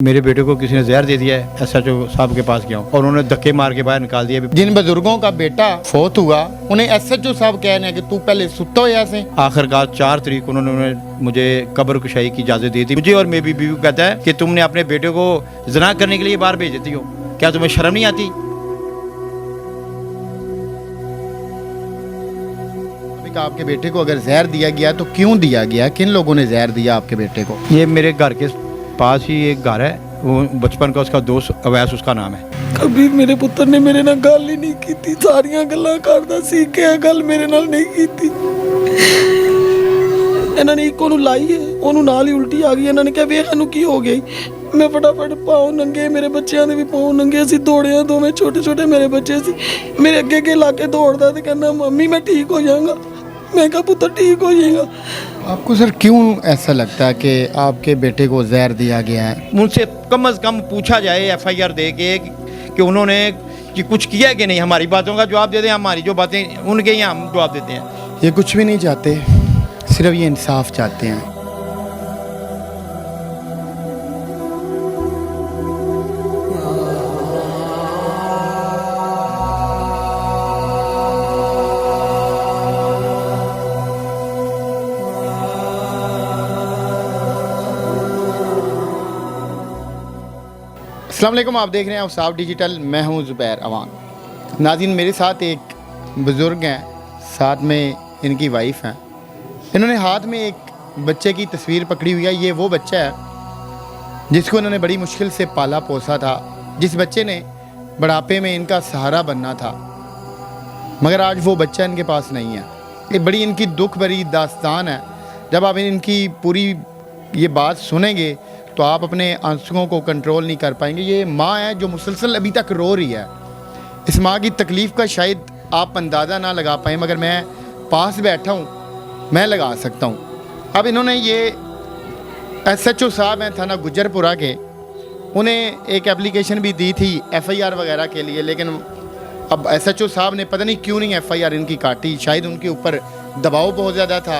मेरे बेटे को किसी ने जहर दे दिया है, एसएचओ साहब के पास गया हूँ और उन्होंने धक्के मार के बाहर निकाल दिया। जिन बुजुर्गों का बेटा फौत हुआ उन्हें एसएचओ साहब कह रहे हैं कि तू पहले सुतो या से। आखिरकार 4 तारीख उन्होंने मुझे कब्र कुशाई की इजाजत दी थी। मुझे और मेरी बीवी कहता है कि तुमने अपने बेटे को जना करने के लिए बाहर भेज देती हो, क्या तुम्हें शर्म नहीं आती? आपके बेटे को अगर जहर दिया गया तो क्यों दिया गया, किन लोगों ने जहर दिया आपके बेटे को? ये मेरे घर के पास ही एक घर है, वो बचपन का उसका दोस्त अवैस उसका नाम है। कभी मेरे पुत्र ने मेरे नाल गल ही नहीं की, सारियां गल्लां करदा सी कि गल मेरे नाल नहीं की। ਇਹਨਾਂ ਨੇ ਇੱਕੋ ਨੂੰ ਲਾਈ ਹੈ, ਉਹਨੂੰ ਨਾਲ ਹੀ ਉਲਟੀ ਆ ਗਈ। ਇਹਨਾਂ ਨੇ ਕਿਹਾ ਵੇਖ ਇਹਨੂੰ ਕੀ ਹੋ ਗਿਆ। ਮੈਂ ਫਟਾਫਟ ਪਾਉ ਨੰਗੇ, ਮੇਰੇ ਬੱਚਿਆਂ ਦੇ ਵੀ ਪਾਉ ਨੰਗੇ ਸੀ, ਦੌੜਿਆ ਦੋਵੇਂ ਛੋਟੇ ਛੋਟੇ ਮੇਰੇ ਬੱਚੇ ਸੀ। ਮੇਰੇ ਅੱਗੇ ਅੱਗੇ ਲਾ ਕੇ ਦੌੜਦਾ ਤੇ ਕਹਿੰਦਾ ਮੰਮੀ मैं ठीक हो जाऊंगा। मैं कहा पुत्र ठीक हो जाएगा। आपको सर क्यों ऐसा लगता है कि आपके बेटे को जहर दिया गया है? मुझसे कम से कम पूछा जाए एफआईआर दे के कि उन्होंने कि कुछ किया कि नहीं, हमारी बातों का जवाब दे दें, हमारी जो बातें उनके यहाँ हम जवाब देते हैं। ये कुछ भी नहीं चाहते, सिर्फ ये इंसाफ चाहते हैं। अस्सलाम वालेकुम, आप देख रहे हैं औसाफ डिजिटल, मैं हूं ज़ुबैर अवान। नाज़रीन, मेरे साथ एक बुज़ुर्ग हैं, साथ में इनकी वाइफ हैं। इन्होंने हाथ में एक बच्चे की तस्वीर पकड़ी हुई है। ये वो बच्चा है जिसको इन्होंने बड़ी मुश्किल से पाला पोसा था, जिस बच्चे ने बुढ़ापे में इनका सहारा बनना था, मगर आज वो बच्चा इनके पास नहीं है। ये बड़ी इनकी दुख भरी दास्तान है। जब आप इनकी पूरी ये बात सुनेंगे तो आप अपने आंसुओं को कंट्रोल नहीं कर पाएंगे। ये माँ है जो मुसलसल अभी तक रो रही है। इस माँ की तकलीफ़ का शायद आप अंदाज़ा ना लगा पाएँ, मगर मैं पास बैठा हूँ, मैं लगा सकता हूँ। अब इन्होंने ये एसएचओ साहब हैं थाना गुजरपुरा के, उन्हें एक एप्लीकेशन भी दी थी एफआईआर वगैरह के लिए, लेकिन अब एसएचओ साहब ने पता नहीं क्यों नहीं एफआईआर इनकी काटी। शायद उनके ऊपर दबाव बहुत ज़्यादा था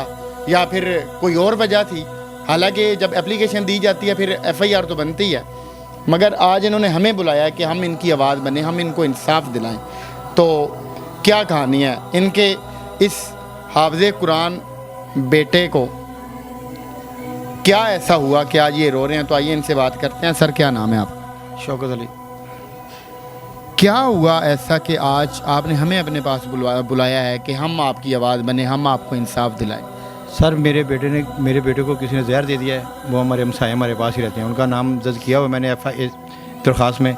या फिर कोई और वजह थी। हालांकि जब एप्लीकेशन दी जाती है फिर एफआईआर तो बनती है, मगर आज इन्होंने हमें बुलाया कि हम इनकी आवाज़ बने, हम इनको इंसाफ दिलाएं। तो क्या कहानी है इनके इस हाफ़िज़े कुरान बेटे को, क्या ऐसा हुआ कि आज ये रो रहे हैं? तो आइए इनसे बात करते हैं। सर, क्या नाम है आपका? शौकत अली। क्या हुआ ऐसा कि आज आपने हमें अपने पास बुलाया है कि हम आपकी आवाज़ बने, हम आपको इंसाफ दिलाएं? सर, मेरे बेटे को किसी ने जहर दे दिया है। वो हमारे हमसाए हमारे पास ही रहते हैं, उनका नाम दर्ज किया हुआ मैंने दरख्वास्त में।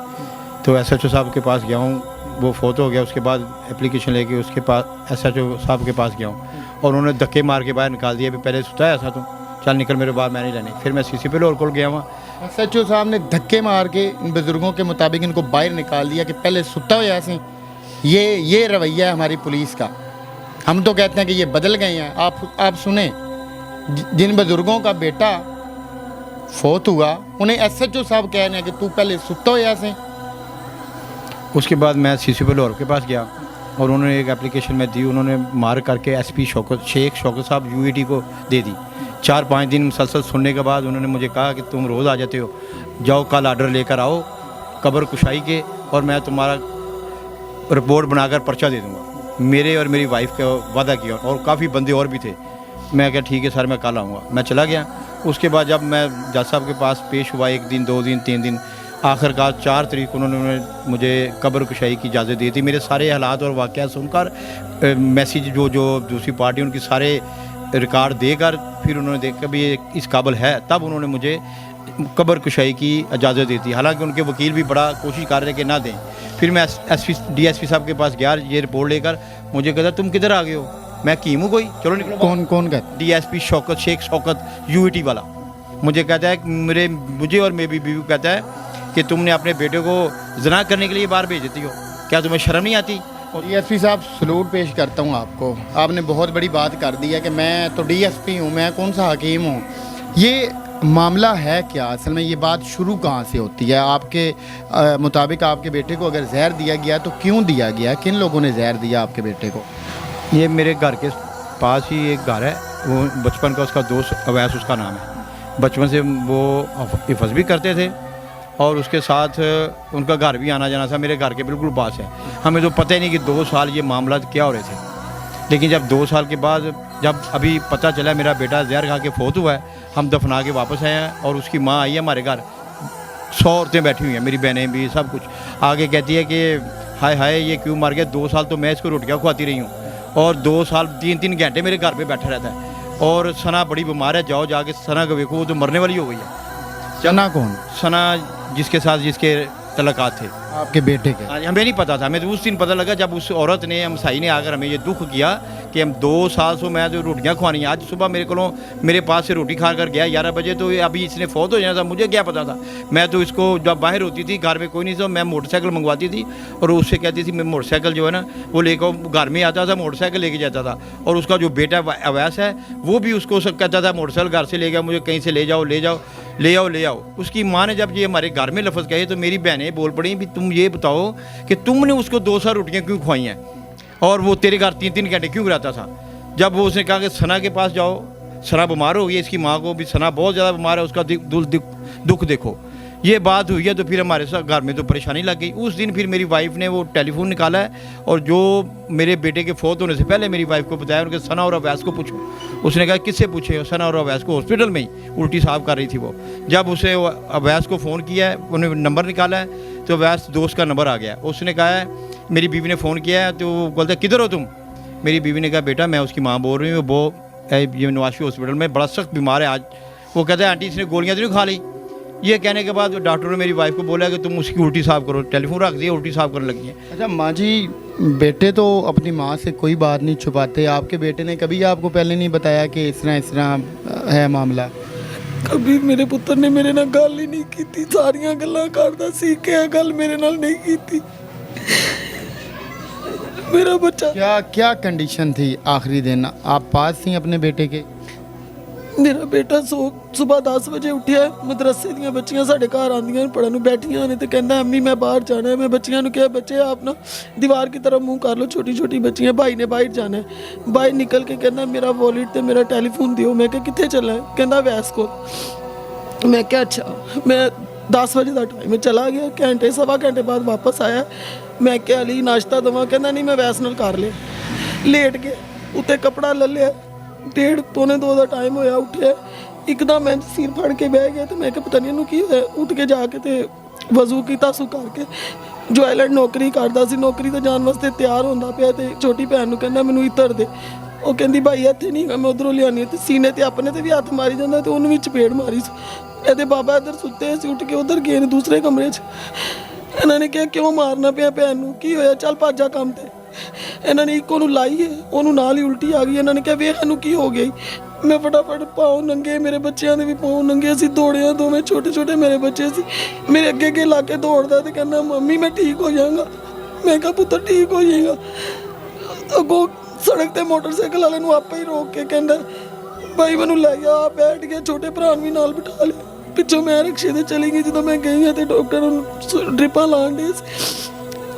तो एसएचओ साहब के पास गया हूँ, वो फोत हो गया। उसके बाद एप्लीकेशन लेके उसके पास एसएचओ साहब के पास गया हूँ और उन्होंने धक्के मार के बाहर निकाल दिया। अभी पहले सुता ऐसा तो चल निकल मेरे बाहर, मैं नहीं रहनी। फिर मैं सीसी पे लोर कोल गया हुआ। एसएचओ साहब ने धक्के मार के इन बुज़ुर्गों के मुताबिक इनको बाहर निकाल दिया कि पहले सुता हो ऐसे। ये रवैया है हमारी पुलिस का। हम तो कहते हैं कि ये बदल गए हैं। आप सुने, जिन बुजुर्गों का बेटा फौत हुआ उन्हें एसएचओ साहब कह रहे हैं कि तू पहले सुता हो ऐसे। उसके बाद मैं सीसी पे लोर के पास गया और उन्होंने एक एप्लीकेशन में दी। उन्होंने मार करके एसपी शेख शौकत साहब यूईटी को दे दी। 4-5 दिन मुसलसल सुनने के बाद उन्होंने मुझे कहा कि तुम रोज़ आ जाते हो, जाओ कल आर्डर लेकर आओ कब्र कुशाई के और मैं तुम्हारा रिपोर्ट बनाकर पर्चा दे दूँगा। मेरे और मेरी वाइफ का वादा किया और काफ़ी बंदे और भी थे। मैं क्या ठीक है सर, मैं कल आऊँगा। मैं चला गया। उसके बाद जब मैं जज साहब के पास पेश हुआ 1 दिन 2 दिन 3 दिन, आखिरकार 4 तारीख उन्होंने मुझे कब्र कुशाई की इजाज़त दी थी। मेरे सारे हालात और वाक़या सुनकर मैसेज जो दूसरी पार्टी उनकी सारे रिकॉर्ड देकर फिर उन्होंने देखा भी ये इस काबिल है, तब उन्होंने मुझे कब्र कुशाई की इजाज़त दी थी। हालांकि उनके वकील भी बड़ा कोशिश कर रहे कि ना दें। फिर मैं डीएसपी साहब के पास गया ये रिपोर्ट लेकर। मुझे कहता तुम किधर आ गए हो? मैं कीम हूँ कोई, चलो निकलो। कौन कहता? डीएसपी शेख शौकत यूईटी वाला। मुझे कहता है मुझे और मेरी बीवी कहता है कि तुमने अपने बेटे को जना करने के लिए बाहर भेज देती हो, क्या तुम्हें शर्म नहीं आती? डीएसपी साहब, सलूट पेश करता हूँ आपको। आपने बहुत बड़ी बात कर दी है कि मैं तो डीएसपी हूँ, मैं कौन सा हकीम हूँ। ये मामला है क्या असल में? ये बात शुरू कहाँ से होती है? आपके मुताबिक आपके बेटे को अगर जहर दिया गया तो क्यों दिया गया, किन लोगों ने जहर दिया आपके बेटे को? ये मेरे घर के पास ही एक घर है, वो बचपन का उसका दोस्त अवैस उसका नाम है। बचपन से वो हिफज भी करते थे और उसके साथ उनका घर भी आना जाना था, मेरे घर के बिल्कुल पास है। हमें तो पता ही नहीं कि 2 साल ये मामला क्या हो रहे थे। लेकिन जब 2 साल के बाद जब अभी पता चला मेरा बेटा जहर खा के फौत हुआ है, हम दफना के वापस आए हैं और उसकी माँ आई है हमारे घर। 100 औरतें बैठी हुई हैं, मेरी बहनें भी, सब कुछ। आगे कहती है कि हाय हाय ये क्यों मर गया, 2 साल तो मैं इसको रोटियाँ खुआती रही हूँ और 2 साल 3-3 घंटे मेरे घर पे बैठा रहता है। और सना बड़ी बीमार है, जाओ जाके सना को देखो, वो तो मरने वाली हो गई है। चना कौन? सना जिसके साथ जिसके तलकात थे, आपके बेटे के? हाँ, हमें नहीं पता था। हमें तो उस दिन पता लगा जब उस औरत ने, हमसाई ने आकर हमें ये दुख किया कि हम 2 साल से मैं जो रोटियाँ खुआनी है। आज सुबह मेरे पास से रोटी खा कर गया 11 बजे, तो अभी इसने फौत हो जाना था, मुझे क्या पता था। मैं तो इसको जब बाहर होती थी, घर में कोई नहीं था, मैं मोटरसाइकिल मंगवाती थी और उससे कहती थी मैं मोटरसाइकिल जो है ना वो लेकर घर में आता था, मोटरसाइकिल लेके जाता था। और उसका जो बेटा अवैस है वो भी उसको सब कहता था मोटरसाइकिल घर से ले गया, मुझे कहीं से ले जाओ ले जाओ ले आओ ले आओ। उसकी माँ ने जब ये हमारे घर में लफ्ज़ कहे तो मेरी बहनें बोल पड़ी भी तुम ये बताओ कि तुमने उसको 2 साल रोटियाँ क्यों खुआई हैं और वो तेरे घर 3-3 घंटे क्यों रहता था। जब वो उसने कहा कि सना के पास जाओ, सना बीमार हो गई, इसकी माँ को भी सना बहुत ज़्यादा बीमार है, उसका दुख देखो, ये बात हुई है। तो फिर हमारे साथ घर में तो परेशानी लग गई। उस दिन फिर मेरी वाइफ ने वो टेलीफोन निकाला है और जो मेरे बेटे के फौत होने से पहले मेरी वाइफ को बताया, उनके सना और अवैस को पूछो। उसने कहा किससे पूछे? सना और अवैस को हॉस्पिटल में ही उल्टी साफ कर रही थी वो। जब उसे अवैस को फ़ोन किया है, उन्होंने नंबर निकाला है तो अवैस दोस्त का नंबर आ गया। उसने कहा है मेरी बीवी ने फ़ोन किया है, तो वो बोलता किधर हो तुम? मेरी बीवी ने कहा बेटा मैं उसकी माँ बोल रही हूँ, वो ये नवाशी हॉस्पिटल में बड़ा सख्त बीमार है आज। वो कहता है आंटी इसने गोलियाँ तो नहीं खा ली? ये कहने के बाद डॉक्टर ने मेरी वाइफ को बोला कि तुम उसकी उल्टी साफ करो। टेलीफोन रख दिया, उल्टी साफ करने लगी है। अच्छा माँ जी, बेटे तो अपनी माँ से कोई बात नहीं छुपाते, आपके बेटे ने कभी आपको पहले नहीं बताया कि इस तरह है मामला? कभी मेरे पुत्र ने मेरे नाल गल ही नहीं की, सारियां गल्लां करदा सी कि गल मेरे नाल नहीं की। मेरा बच्चा क्या कंडीशन थी आखिरी दिन? आप पास थी अपने बेटे के? मेरा बेटा सुबह 10 वजे उठिया, मदरसे ਦੀਆਂ ਬੱਚੀਆਂ ਸਾਡੇ ਘਰ ਆਉਂਦੀਆਂ ਪੜਨ ਨੂੰ ਬੈਠੀਆਂ ਨੇ ਤੇ ਕਹਿੰਦਾ ਅੰਮੀ मैं बाहर जाना है। मैं बच्चियों ने कहा बच्चे आप ना दीवार की तरफ मुंह कर लो, छोटी छोटी बच्चियां, भाई ने बाहर जाना है। बाहर निकल के कहना मेरा वॉलेट ते मेरा टेलीफोन दियो। मैं कहा कित्थे चलना है? कहना वैस को। मैं क्या अच्छा। मैं 10 वजे का टाइम चला गया, घंटे सवा घंटे बाद वापस आया। मैं क्या अली नाश्ता दवा? कहना नहीं मैं वैस नाल कर लिया। लेट के उत्ते कपड़ा ले लिया, 1:30-2 ਦਾ टाइम होया। उठिया एकदम मैं सिर फड़ के बह गया तो मैं क्या पता नहीं इन्हू की होया। उठ के जाके तो वजू किया, सु करके जो आइलैंड नौकरी करता सी, नौकरी तो जाने वास्ते तैयार होंदा पिया ते छोटी भैन नू कहंदा मैनू इतर दे। ਉਹ ਕਹਿੰਦੀ ਭਾਈ ਇੱਥੇ ਨਹੀਂ, ਮੈਂ ਉਧਰੋਂ ਲਿਆਉਣੀ ਤੇ ਸੀਨੇ ਤੇ ਆਪਣੇ ਤੇ ਵੀ ਹੱਥ ਮਾਰੀ ਜਾਂਦਾ ਤੇ ਉਹਨੂੰ ਵੀ ਚਪੇੜ ਮਾਰੀ। ਇਹਦੇ ਬਾਬਾ ਇੱਧਰ ਸੁੱਤੇ ਸੀ, ਉੱਠ ਕੇ ਉਧਰ ਗਏ ਨੇ ਦੂਸਰੇ ਕਮਰੇ 'ਚ। ਇਹਨਾਂ ਨੇ ਕਿਹਾ ਕਿਉਂ ਮਾਰਨਾ ਪਿਆ ਭੈਣ ਨੂੰ, ਕੀ ਹੋਇਆ? ਚੱਲ ਭੱਜ ਜਾ ਕੰਮ ਤੇ। ਇਹਨਾਂ ਨੇ ਇੱਕੋ ਨੂੰ ਲਾਈ ਹੈ, ਉਹਨੂੰ ਨਾਲ ਹੀ ਉਲਟੀ ਆ ਗਈ। ਇਹਨਾਂ ਨੇ ਕਿਹਾ ਵੇਖ ਇਹਨੂੰ ਕੀ ਹੋ ਗਿਆ। ਮੈਂ ਫਟਾਫਟ ਪਾਉ ਨੰਗੇ, ਮੇਰੇ ਬੱਚਿਆਂ ਦੇ ਵੀ ਪਾਉ ਨੰਗੇ ਸੀ, ਦੌੜਿਆ, ਦੋਵੇਂ ਛੋਟੇ ਛੋਟੇ ਮੇਰੇ ਬੱਚੇ ਸੀ। ਮੇਰੇ ਅੱਗੇ ਅੱਗੇ ਲਾ ਕੇ ਦੌੜਦਾ ਤੇ ਕਹਿੰਦਾ ਮੰਮੀ ਮੈਂ ਠੀਕ ਹੋ ਜਾਵਾਂਗਾ। ਮੈਂ ਕਿਹਾ ਪੁੱਤਰ ਠੀਕ ਹੋ ਜਾਏਗਾ। ਅੱਗੋਂ ਸੜਕ ਤੇ ਮੋਟਰਸਾਈਕਲ ਵਾਲੇ ਨੂੰ ਆਪੇ ਹੀ ਰੋਕ ਕੇ ਕਹਿੰਦਾ ਭਾਈ ਮੈਨੂੰ ਲੈ ਜਾ। ਬੈਠ ਗਿਆ, ਛੋਟੇ ਭਰਾ ਨੂੰ ਵੀ ਨਾਲ ਬਿਠਾ ਲਿਆ। ਪਿੱਛੋਂ ਮੈਂ ਰਿਕਸ਼ੇ ਤੇ ਚਲੀ ਗਈ। ਜਦੋਂ ਮੈਂ ਗਈ ਹਾਂ ਤੇ ਡਾਕਟਰ ਨੂੰ ਡ੍ਰਿਪਾਂ ਲਾਉਣ ਡੇ ਸੀ।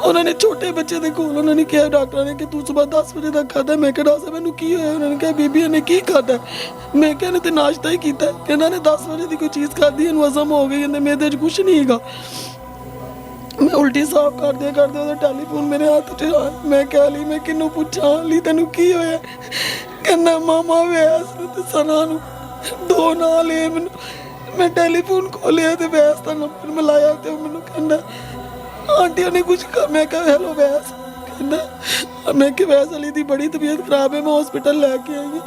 ਉਹਨਾਂ ਨੇ ਛੋਟੇ ਬੱਚੇ ਦੇ ਕੋਲ ਉਹਨਾਂ ਨੇ ਕਿਹਾ ਡਾਕਟਰਾਂ ਨੇ ਕਿ ਤੂੰ ਸਵੇਰ 10 ਵਜੇ ਤੱਕ ਖਾਧਾ। ਮੈਂ ਕਿਹਾ ਡਾਕਟਰ ਮੈਨੂੰ ਕੀ ਹੋਇਆ? ਉਹਨਾਂ ਨੇ ਕਿਹਾ ਬੀਬੀ ਨੇ ਕੀ ਖਾਧਾ? ਮੈਂ ਕਿਹਾ ਇਹਨੇ ਤੇ ਨਾਸ਼ਤਾ ਹੀ ਕੀਤਾ। ਕਹਿੰਦਾ ਨੇ 10 ਵਜੇ ਦੀ ਕੋਈ ਚੀਜ਼ ਖਾਧੀ, ਇਹਨੂੰ ਹਜ਼ਮ ਹੋ ਗਈ, ਇਹਦੇ ਮੇਦੇ 'ਚ ਕੁਛ ਨਹੀਂ ਹੈਗਾ। मैं उल्टी साफ करते करते ਉਹਦਾ ਟੈਲੀਫੋਨ ਮੇਰੇ ਹੱਥ 'ਚ ਆ। ਮੈਂ ਕਿਹਾ ਅਲੀ ਮੈਂ ਕਿਹਨੂੰ ਪੁੱਛਾਂ? ਅਲੀ ਤੈਨੂੰ ਕੀ ਹੋਇਆ? ਕਹਿੰਦਾ ਮਾਮਾ ਵੈਸ ਨੂੰ ਤੇ ਸਨਾ ਨੂੰ ਦੋ ਨਾਲ ਹੀ ਮੈਨੂੰ। ਮੈਂ ਟੈਲੀਫੋਨ ਖੋਲਿਆ ਤੇ ਵੈਸ ਦਾ ਨੰਬਰ ਮਿਲਾਇਆ ਤੇ ਉਹ ਮੈਨੂੰ ਕਹਿੰਦਾ ਆਂਟੀ ਨੇ ਕੁਝ ਕਹਾ। ਮੈਂ ਕਿਹਾ ਹੈਲੋ ਵੈਸ। ਕਹਿੰਦਾ ਮੈਂ ਕਿ ਵੈਸ ਅਲੀ ਦੀ ਬੜੀ ਤਬੀਅਤ ਖਰਾਬ ਹੈ, ਮੈਂ ਹਸਪੀਟਲ ਲੈ ਕੇ ਆਈ ਹਾਂ।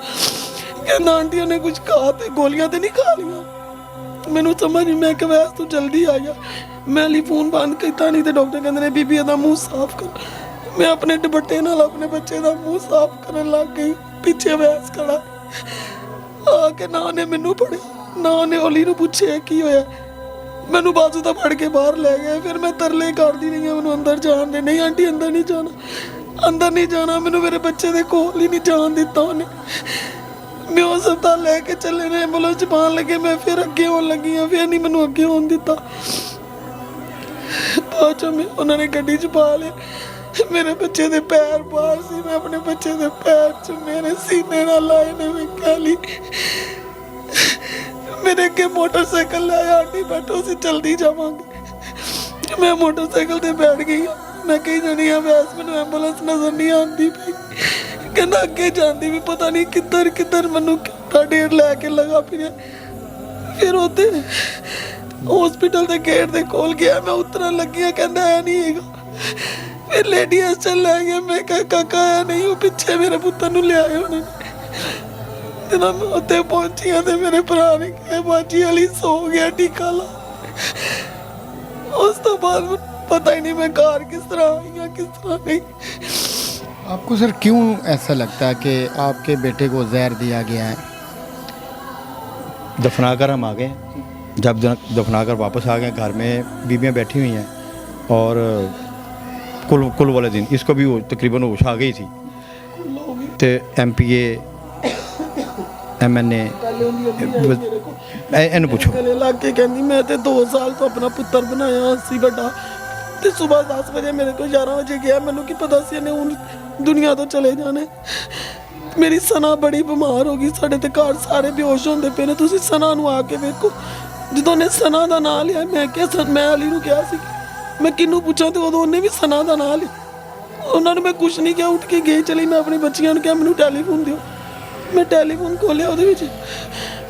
ਕਹਿੰਦਾ ਆਂਟੀ ਨੇ ਕੁਝ ਕਹਾ ਤੇ ਗੋਲੀਆਂ ਤੇ ਨਹੀਂ ਖਾ ਲੀਆਂ? ਮੈਨੂੰ ਸਮਝ ਨਹੀਂ। ਮੈਂ ਕਿਹਾ ਵੈਸ ਤੂੰ ਜਲਦੀ ਆ ਜਾ। मैं अली फोन बंद किया नहीं तो डॉक्टर कहते ने बीबी का मुँह साफ कर। मैं अपने दुपट्टे नाल अपने बच्चे का मुँह साफ करन लग गई। पीछे वैस खड़ा आके ना ने मैनू पढ़े, ना ने ओली नू पूछे की होया। मैनू बाजू तो फड़ के बाहर ले गए। फिर मैं तरले करती रही, मैनू अंदर जान दे। नहीं आंटी अंदर नहीं जाना, अंदर नहीं जाना। मैनू मेरे बच्चे के कोल ही नहीं जान दिता उन्हें। मैं अस्पताल लैके चले ने, एंबुलेंस च पान लगे। मैं फिर अगे आउण लगी हाँ, फिर नहीं मैनू अगे आउण दिता। बाद चो मैं उन्होंने गड्डी च पा लिया। मेरे बच्चे के पैर बाहर सी, मैं अपने बच्चे के पैर च मेरे सीने नाल लाए ने। मैं कह ली मेरे अगे मोटरसाइकिल लाया, आंटी बैठो सी जल्दी जावांगे। ਤੇ ਮੈਂ ਮੋਟਰਸਾਈਕਲ ਤੇ ਬੈਠ ਗਈ ਹਾਂ। ਮੈਂ ਕਹੀ ਜਾਣੀ ਆ ਵੈਸ ਮੈਨੂੰ ਐਂਬੂਲੈਂਸ ਨਜ਼ਰ ਨਹੀਂ ਆਉਂਦੀ ਪਈ। ਕਹਿੰਦਾ ਅੱਗੇ ਜਾਂਦੀ ਵੀ ਪਤਾ ਨਹੀਂ ਕਿੱਧਰ ਕਿੱਧਰ ਮੈਨੂੰ ਕਿੱਦਾਂ ਡੇਢ ਲੈ ਕੇ ਲਗਾ ਫਿਰਿਆ। ਫਿਰ ਉੱਥੇ ਹਸਪੀਟਲ ਦੇ ਗੇਟ ਦੇ ਕੋਲ ਗਿਆ, ਮੈਂ ਉਤਰਨ ਲੱਗਿਆ, ਕਹਿੰਦਾ ਐ ਨਹੀਂ ਹੈਗਾ। ਫਿਰ ਲੇਡੀ ਹਸਟਲ ਲੈ ਗਿਆ। ਮੈਂ ਕਿਹਾ ਕਾਕਾ ਆਇਆ ਨਹੀਂ, ਉਹ ਪਿੱਛੇ ਮੇਰੇ ਪੁੱਤਰ ਨੂੰ ਲਿਆਏ ਹੋਣੇ। ਜਦੋਂ ਮੈਂ ਉੱਥੇ ਪਹੁੰਚੀਆਂ ਤੇ ਮੇਰੇ ਭਰਾ ਨੇ ਕਿਹਾ ਬਾਜੀ ਵਾਲੀ ਸੋ ਗਿਆ ਟੀਕਾ ਲਾ। ਉਸ ਤੋਂ ਬਾਅਦ ਮੈਨੂੰ पता ही नहीं मैं कार किस तरह आई या किस तरह नहीं। आपको सर क्यों ऐसा लगता है कि आपके बेटे को जहर दिया गया है? दफनाकर हम आ गए हैं। जब दफनाकर वापस आ गए, घर में बीबियाँ बैठी हुई हैं और कुल वाले दिन इसको भी तकरीबन होश आ गई थी। तो MPA MNA ਇਹਨੂੰ ਪੁੱਛੋ। ਗਲੇ ਲੱਗ ਕੇ ਕਹਿੰਦੀ ਮੈਂ ਤੇ 2 ਸਾਲ ਤੋਂ ਆਪਣਾ ਪੁੱਤਰ ਬਣਾਇਆ ਸੀ ਵੱਡਾ, ਤੇ ਸਵੇਰ 10 ਵਜੇ ਮੇਰੇ ਕੋਲ 11 ਵਜੇ ਗਿਆ। ਮੈਨੂੰ ਕੀ ਪਤਾ ਸੀ ਇਹਨੇ ਹੁਣ ਦੁਨੀਆ ਤੋਂ ਚਲੇ ਜਾਣੇ। ਮੇਰੀ ਸਨਾ ਬੜੀ ਬਿਮਾਰ ਹੋ ਗਈ, ਸਾਡੇ ਤੇ ਘਰ ਸਾਰੇ ਬੇਹੋਸ਼ ਹੁੰਦੇ ਪਏ ਨੇ। ਤੁਸੀਂ ਸਨਾ ਨੂੰ ਆ ਕੇ ਵੇਖੋ। ਜਦੋਂ ਨੇ ਸਨਾ ਦਾ ਨਾਂ ਲਿਆ, ਮੈਂ ਕਿਹਾ ਮੈਂ ਅਲੀ ਨੂੰ ਕਿਹਾ ਸੀ ਮੈਂ ਕਿਹਨੂੰ ਪੁੱਛਾਂ, ਤੇ ਉਦੋਂ ਉਹਨੇ ਵੀ ਸਨਾ ਦਾ ਨਾਂ ਲਿਆ। ਉਹਨਾਂ ਨੂੰ ਮੈਂ ਕੁਛ ਨਹੀਂ ਕਿਹਾ, ਉੱਠ ਕੇ ਗਈ ਚਲੀ। ਮੈਂ ਆਪਣੇ ਬੱਚਿਆਂ ਨੂੰ ਕਿਹਾ ਮੈਨੂੰ ਟੈਲੀਫੋਨ ਦਿਓ। ਮੈਂ ਟੈਲੀਫੋਨ ਖੋਲਿਆ, ਉਹਦੇ ਵਿੱਚ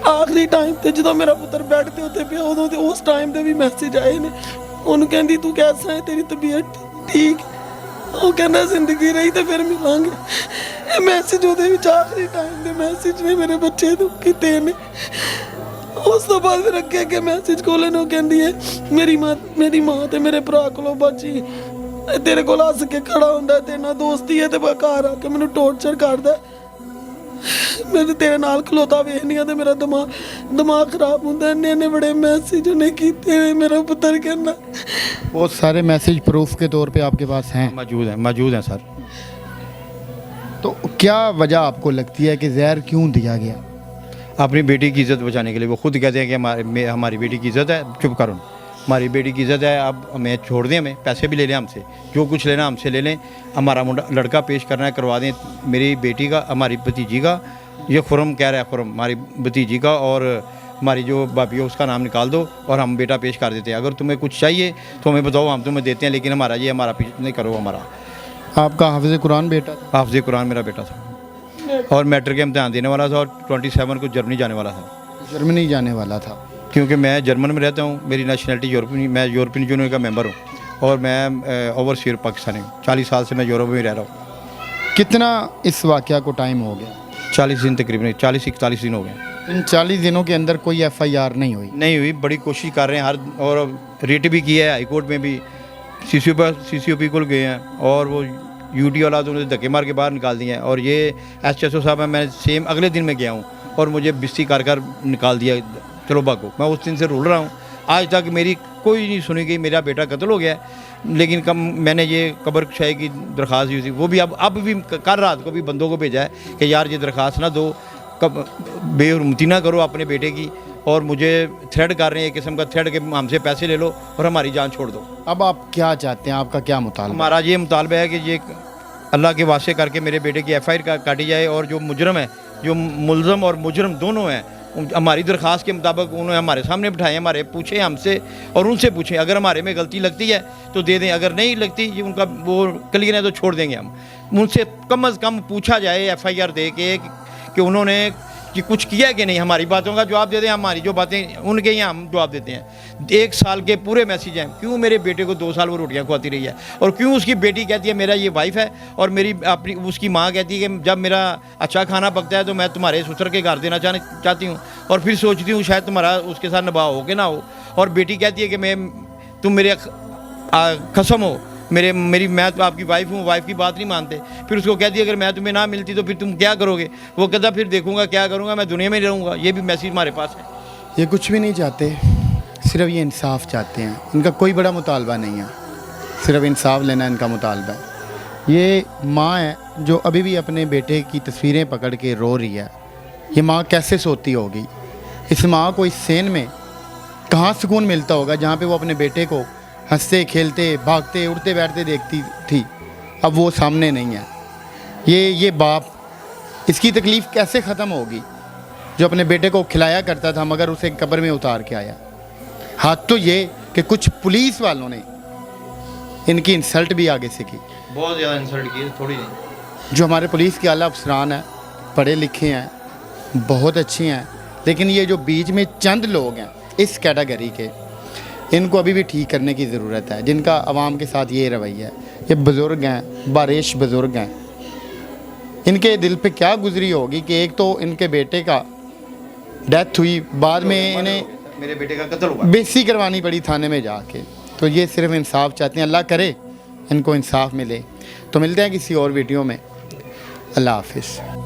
ਆਖਰੀ ਟਾਈਮ ਤੇ ਜਦੋਂ ਮੇਰਾ ਪੁੱਤਰ ਬੈੱਡ ਤੇ ਉੱਤੇ ਪਿਆ, ਉਦੋਂ ਤੇ ਉਸ ਟਾਈਮ ਦੇ ਵੀ ਮੈਸੇਜ ਆਏ ਨੇ। ਉਹਨੂੰ ਕਹਿੰਦੀ ਤੂੰ ਕੈਸਾ ਹੈ, ਤੇਰੀ ਤਬੀਅਤ ਠੀਕ? ਉਹ ਕਹਿੰਦਾ ਜ਼ਿੰਦਗੀ ਰਹੀ ਤੇ ਫਿਰ ਮਿਲਾਂਗੇ। ਇਹ ਮੈਸੇਜ ਉਹਦੇ ਵਿੱਚ ਆਖਰੀ ਟਾਈਮ ਦੇ ਮੈਸੇਜ ਨੇ ਮੇਰੇ ਬੱਚੇ ਨੂੰ ਕੀਤੇ ਨੇ। ਉਸ ਤੋਂ ਬਾਅਦ ਫਿਰ ਅੱਗੇ ਮੈਸੇਜ ਖੋਲ੍ਹੇ ਨੇ। ਉਹ ਕਹਿੰਦੀ ਹੈ ਮੇਰੀ ਮਾਂ ਤੇ ਮੇਰੇ ਭਰਾ ਕੋਲੋਂ ਬਾਜੀ ਤੇਰੇ ਕੋਲ ਹੱਸ ਕੇ ਖੜਾ ਹੁੰਦਾ, ਤੇਰੇ ਨਾਲ ਦੋਸਤੀ ਹੈ, ਤੇ ਘਰ ਆ ਕੇ ਮੈਨੂੰ ਟੌਰਚਰ ਕਰਦਾ। मैं तेरे नाल खलोता वेखनी ते मेरा दिमाग खराब होंदा। इन्ने बड़े मैसेज ने कीते। मेरा पुत्र कहना बहुत सारे मैसेज प्रूफ के तौर पे आपके पास हैं? मौजूद हैं सर। तो क्या वजह आपको लगती है कि जहर क्यों दिया गया? अपनी बेटी की इज़्ज़त बचाने के लिए। वो खुद कहते हैं कि हमारी बेटी की इज़्ज़त है, चुप करो, हमारी बेटी की इज़्ज़त है, अब हमें छोड़ दें, हमें पैसे भी ले लें हमसे, जो कुछ लेना हमसे ले लें, हमारा लड़का पेश करना है करवा दें। मेरी बेटी का, हमारी भतीजी का, ये खुरम कह रहा है, खुरम हमारी भतीजी का, और हमारी जो भाभी है उसका नाम निकाल दो और हम बेटा पेश कर देते हैं। अगर तुम्हें कुछ चाहिए तो हमें बताओ, हम तुम्हें देते हैं, लेकिन हमारा पीछे नहीं करो। हमारा आपका हाफिज़ कुरान बेटा था? हाफिज़ कुरान मेरा बेटा था और मैट्रिक का इम्तहान देने वाला था और 27 को जर्मनी जाने वाला था। जर्मनी जाने वाला था क्योंकि मैं जर्मन में रहता हूँ, मेरी नेशनलिटी यूरोपियन, मैं यूरोपियन यूनियन का मेंबर हूँ और मैं ओवरसीयर पाकिस्तानी हूँ। 40 साल से मैं यूरोप में रह रहा हूँ। कितना इस वाक़या को टाइम हो गया? 40 दिन, तकरीबन 40-41 दिन हो गए। इन 40 दिनों के अंदर कोई FIR नहीं हुई? बड़ी कोशिश कर रहे हैं हर, और रेट भी किया है, हाई कोर्ट में भी CCOP को गए हैं और वो UT वाला तो उन्होंने धक्के मार के बाहर निकाल दिए हैं। और ये SHO साहब है, मैं सेम अगले दिन में गया हूँ और मुझे बिस्ती कर निकाल दिया चलो भागो। मैं उस दिन से रोल रहा हूँ, आज तक मेरी कोई नहीं सुनी गई। मेरा बेटा कत्ल हो गया है, लेकिन मैंने ये कब्र शाही की दरख्वास्त दी थी, वो भी अब भी कल रात को भी बंदों को भेजा है कि यार ये दरख्वास्त ना दो, बेहुरमती ना करो अपने बेटे की, और मुझे थ्रेड कर रहे हैं, एक किस्म का थ्रेड के हमसे पैसे ले लो और हमारी जान छोड़ दो। अब आप क्या चाहते हैं, आपका क्या मुतालबा? हमारा ये मुतालबा है कि ये अल्लाह के वास्ते करके मेरे बेटे की FIR काटी जाए, और जो मुजरम है, जो मुलजम और मुजरम दोनों हैं, हमारी दरख्वास्त के मुताबिक उन्होंने हमारे सामने बिठाए, हमारे पूछे हमसे और उनसे पूछें। अगर हमारे में गलती लगती है तो दे दें, अगर नहीं लगती ये उनका वो क्लियर है तो छोड़ देंगे हम। उनसे कम अज़ कम पूछा जाए FIR दे के कि उन्होंने कि कुछ किया कि नहीं, हमारी बातों का जवाब दे दें, हमारी जो बातें उनके यहाँ हम जवाब देते हैं। 1 साल के पूरे मैसेज हैं, क्यों मेरे बेटे को 2 साल वो रोटियाँ खुआती रही है, और क्यों उसकी बेटी कहती है मेरा ये वाइफ है, और मेरी अपनी उसकी माँ कहती है कि जब मेरा अच्छा खाना पकता है तो मैं तुम्हारे ससुर के घर देना चाहती हूँ, और फिर सोचती हूँ शायद तुम्हारा उसके साथ निभाव हो कि ना हो। और बेटी कहती है कि तुम मेरे कसम हो, मैं तो आपकी वाइफ हूँ, वाइफ की बात नहीं मानते। फिर उसको कहती है अगर मैं तुम्हें ना मिलती तो फिर तुम क्या करोगे, वो कहता फिर देखूंगा क्या करूँगा, मैं दुनिया में रहूँगा। ये भी मैसेज हमारे पास है। ये कुछ भी नहीं चाहते, सिर्फ ये इंसाफ चाहते हैं। इनका कोई बड़ा मुतालबा नहीं है, सिर्फ इंसाफ लेना इनका मुतालबा है। ये माँ है जो अभी भी अपने बेटे की तस्वीरें पकड़ के रो रही है। ये माँ कैसे सोती होगी? इस माँ को इस सेन में कहाँ सुकून मिलता होगा जहाँ पे वो अपने बेटे को हंसते खेलते भागते उड़ते बैठते देखती थी। अब वो सामने नहीं है। ये बाप, इसकी तकलीफ़ कैसे ख़त्म होगी जो अपने बेटे को खिलाया करता था मगर उसे कब्र में उतार के आया। हाथ तो ये कि कुछ पुलिस वालों ने इनकी इंसल्ट भी आगे से की। बहुत ज़्यादा इंसल्ट की, थोड़ी नहीं। जो हमारे पुलिस के आला अफसरान हैं, पढ़े लिखे हैं, बहुत अच्छे हैं, लेकिन ये जो बीच में चंद लोग हैं इस कैटेगरी के, इनको अभी भी ठीक करने की ज़रूरत है, जिनका आवाम के साथ ये रवैया है। ये बुज़ुर्ग हैं, बारिश बुज़ुर्ग हैं, इनके दिल पे क्या गुजरी होगी कि एक तो इनके बेटे का डेथ हुई, बाद में इन्हें मेरे बेटे का कत्ल हुआ। बेइज्जती करवानी पड़ी थाने में जाके। तो ये सिर्फ इंसाफ चाहते हैं, अल्लाह करे इनको इंसाफ मिले। तो मिलते हैं किसी और वीडियो में। अल्लाह हाफिज़।